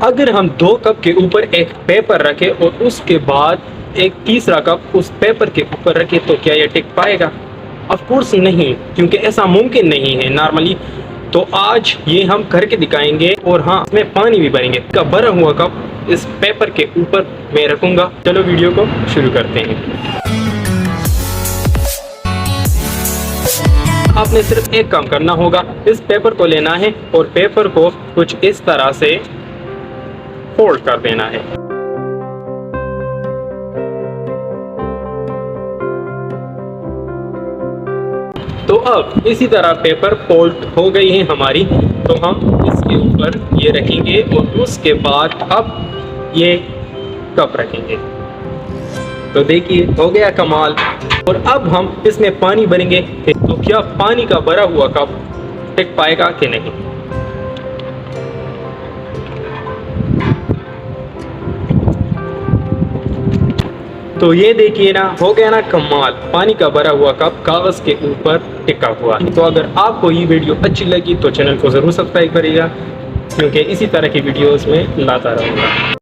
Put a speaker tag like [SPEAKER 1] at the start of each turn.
[SPEAKER 1] अगर हम 2 कप के ऊपर एक पेपर रखें और उसके बाद एक तीसरा कप उस पेपर के ऊपर रखें तो क्या ये टिक पाएगा? ऑफ कोर्स नहीं, क्योंकि ऐसा मुमकिन नहीं है नॉर्मली। तो आज ये हम करके दिखाएंगे और हाँ, इसमें पानी भी भरेंगे। का भरा हुआ कप इस पेपर के ऊपर मैं रखूंगा। चलो वीडियो को शुरू करते हैं। आपने सिर्फ एक काम करना होगा, इस पेपर को लेना है और पेपर को कुछ इस तरह से फोल्ड कर देना है। तो अब इसी तरह पेपर फोल्ड हो गई है हमारी, तो हम इसके ऊपर ये रखेंगे और उसके बाद अब ये कप रखेंगे। तो देखिए हो गया कमाल। और अब हम इसमें पानी भरेंगे, तो क्या पानी का भरा हुआ कप टिक पाएगा कि नहीं? तो ये देखिए ना, हो गया ना कमाल। पानी का भरा हुआ कप कागज के ऊपर टिका हुआ है। तो अगर आपको ये वीडियो अच्छी लगी तो चैनल को जरूर सब्सक्राइब करिएगा, क्योंकि इसी तरह की वीडियोस में लाता रहूँगा।